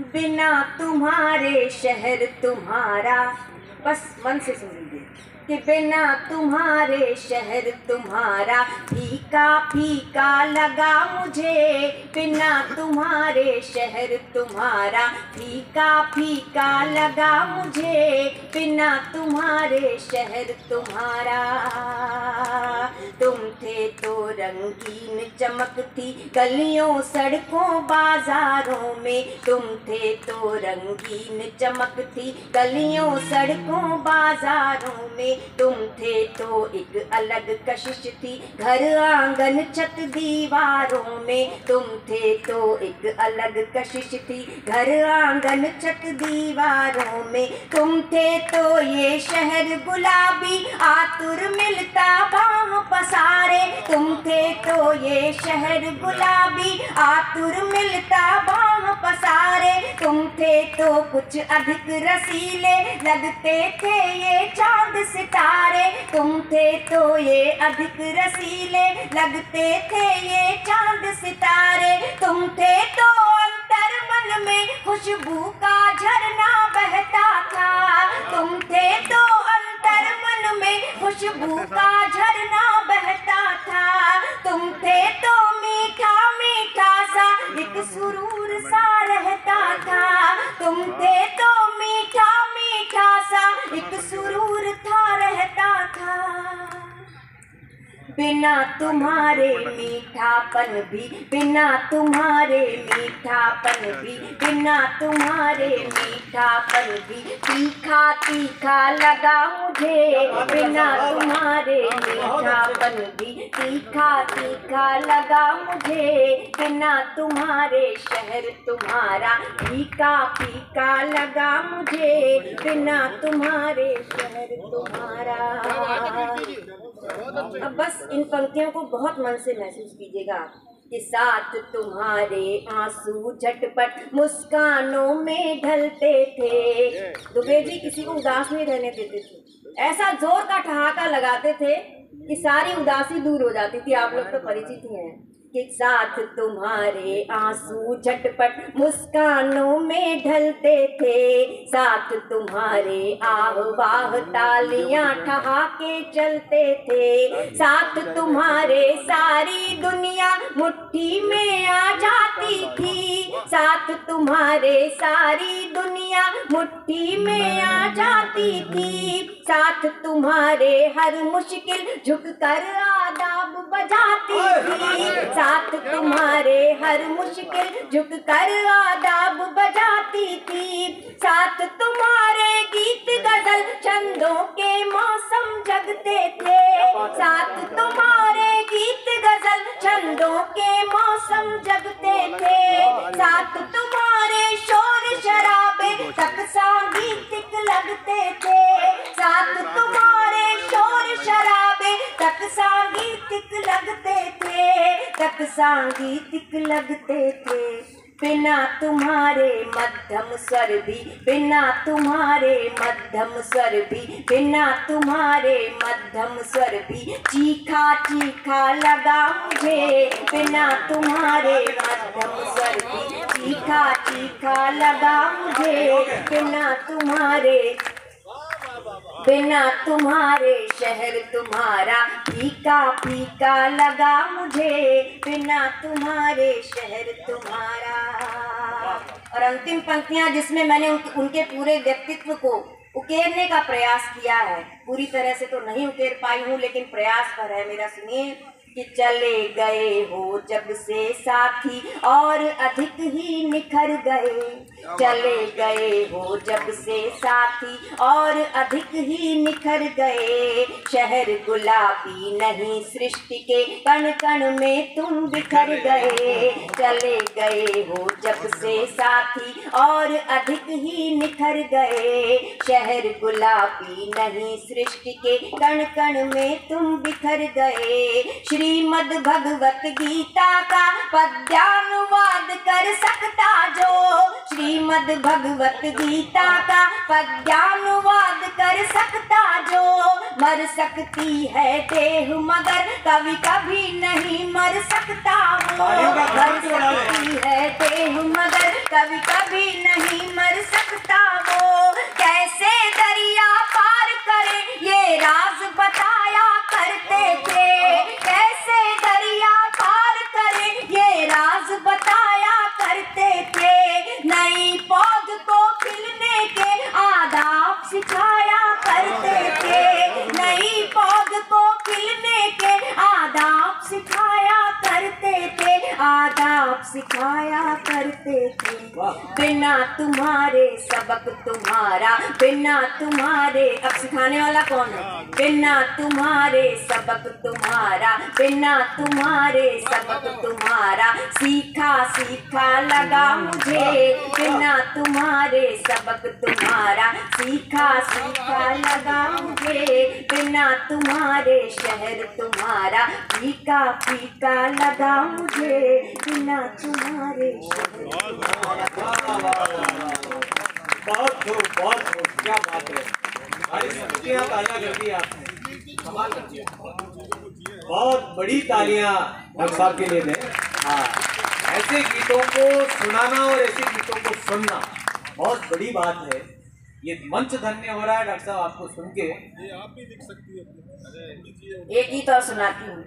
बिना तुम्हारे शहर तुम्हारा, बस मन से सुन लीजिए कि बिना तुम्हारे शहर तुम्हारा फीका फीका लगा मुझे, बिना तुम्हारे शहर तुम्हारा फीका फीका लगा मुझे, बिना तुम्हारे शहर तुम्हारा। तुम थे तो रंगीन चमकती गलियों सड़कों बाजारों में, तुम थे तो रंगीन चमकती गलियों सड़कों बाजारों में, तुम थे तो एक अलग कशिश थी घर आंगन छत दीवारों में, तुम थे तो एक अलग कशिश थी घर आंगन छत दीवारों में, तुम थे तो ये शहर गुलाबी आतुर मिलता बाहों पसारे, तुम थे तो ये शहर गुलाबी आतुर मिलता बाहों पसारे, तुम थे तो कुछ अधिक रसीले लगते थे ये चांद सितारे, तुम थे तो ये अधिक रसीले लगते थे ये चांद सितारे, तुम थे तो अंतर मन में खुशबू का झरना बहता था, तुम थे तो अंतर मन में खुशबू का झरना बहता था, तुम थे तो मीठा मीठा सा एक सुरूर सा रहता था, तुम थे तो मीठा मीठा सा एक सुरूर था रहता था। बिना तुम्हारे मीठापन भी, बिना तुम्हारे मीठापन भी, बिना तुम्हारे मीठापन भी तीखा तीखा लगा मुझे, बिना तुम्हारे मीठापन भी तीखा तीखा लगा मुझे, बिना तुम्हारे शहर तुम्हारा फीका फीका लगा मुझे, बिना तुम्हारे शहर तुम्हारा। अब बस इन पंक्तियों को बहुत मन से महसूस कीजिएगा कि साथ तुम्हारे आंसू झटपट मुस्कानों में ढलते थे। दुबे जी किसी को उदास नहीं रहने देते थे, ऐसा जोर का ठहाका लगाते थे कि सारी उदासी दूर हो जाती थी। आप लोग तो परिचित ही हैं कि साथ तुम्हारे आंसू झटपट मुस्कानों में ढलते थे, साथ तुम्हारे आह वाह तालियां ठहाके चलते थे, साथ तुम्हारे सारी दुनिया मुट्ठी में आ जाती थी, साथ तुम्हारे सारी दुनिया मुट्ठी में आ जाती थी, साथ तुम्हारे हर मुश्किल झुककर आदाब बजाती थी, साथ तुम्हारे हर मुश्किल झुककर आदाब बजाती थी, साथ तुम्हारे गीत गजल छंदों के मौसम जगते थे, साथ तुम्हारे गीत गजल छंदों के मौसम जगते थे, साथ तुम्हारे शोर शराबे तक सांगीतिक लगते थे, साथ तुम्हारे शोर शराबे तक सांगीतिक लगते थे, तक सांगीतिक लगते थे। बिना तुम्हारे मध्यम स्वर भी, बिना तुम्हारे मध्यम स्वर भी, बिना तुम्हारे मध्यम स्वर भी चीखा चीखा लगा मुझे, बिना तुम्हारे मध्यम स्वर भी चीखा चीखा लगा मुझे, बिना तुम्हारे शहर तुम्हारा फीका फीका लगा मुझे, बिना तुम्हारे शहर तुम्हारा। और अंतिम पंक्तियां जिसमें मैंने उनके पूरे व्यक्तित्व को उकेरने का प्रयास किया है, पूरी तरह से तो नहीं उकेर पाई हूँ लेकिन प्रयास पर है मेरा। सुनिए कि चले गए हो जब से साथी और अधिक ही निखर गए, चले गए हो जब से साथी और अधिक ही निखर गए, शहर गुलाबी नहीं सृष्टि के कण कण में तुम बिखर गए, चले गए हो जब से साथी और अधिक ही निखर गए, शहर गुलाबी नहीं सृष्टि के कण कण में तुम बिखर गए। श्रीमद् भगवत गीता का पद्यानुवाद कर सकता जो, श्रीमद् भगवत गीता का पद्यानुवाद कर सकता जो, मर सकती है देह मगर कवि कभी नहीं मर सकता वो, मर सकती है देह मगर कभी कभी नहीं मर सकता वो, कैसे दरिया पार करे ये राज बताया करते थे, कैसे दरिया पार करे ये राज बताया करते थे। नई पौध को खिलने के आदाब सिखाया करते थे, नई पौध को खिलने के आदाब सिखाया करते थे, आदाब सिखाया करते थे। बिना तुम्हारे सबक तुम्हारा, बिना तुम्हारे, अब सिखाने वाला कौन है? बिना तुम्हारे सबक तुम्हारा, बिना तुम्हारे सबक तुम्हारा, सीखा सीखा लगा मुझे, बिना तुम्हारे सबक तुम्हारा, सीखा सीखा लगा मुझे, बिना तुम्हारे शहर तुम्हारा, फीका फीका लगा मुझे, बिना तुम्हारे शहर तुम्हारा। बहुत खूब, क्या बात है भाई, तालियां कर दी आपने, कमाल कर दिया। बहुत बड़ी तालियां डॉक्टर साहब के लिए दें। हाँ, ऐसे गीतों को सुनाना और ऐसे गीतों को सुनना बहुत बड़ी बात है। ये मंच धन्य हो रहा है डॉक्टर साहब आपको सुन के। ये आप भी लिख सकती है। एक गीत और सुनाती हूँ।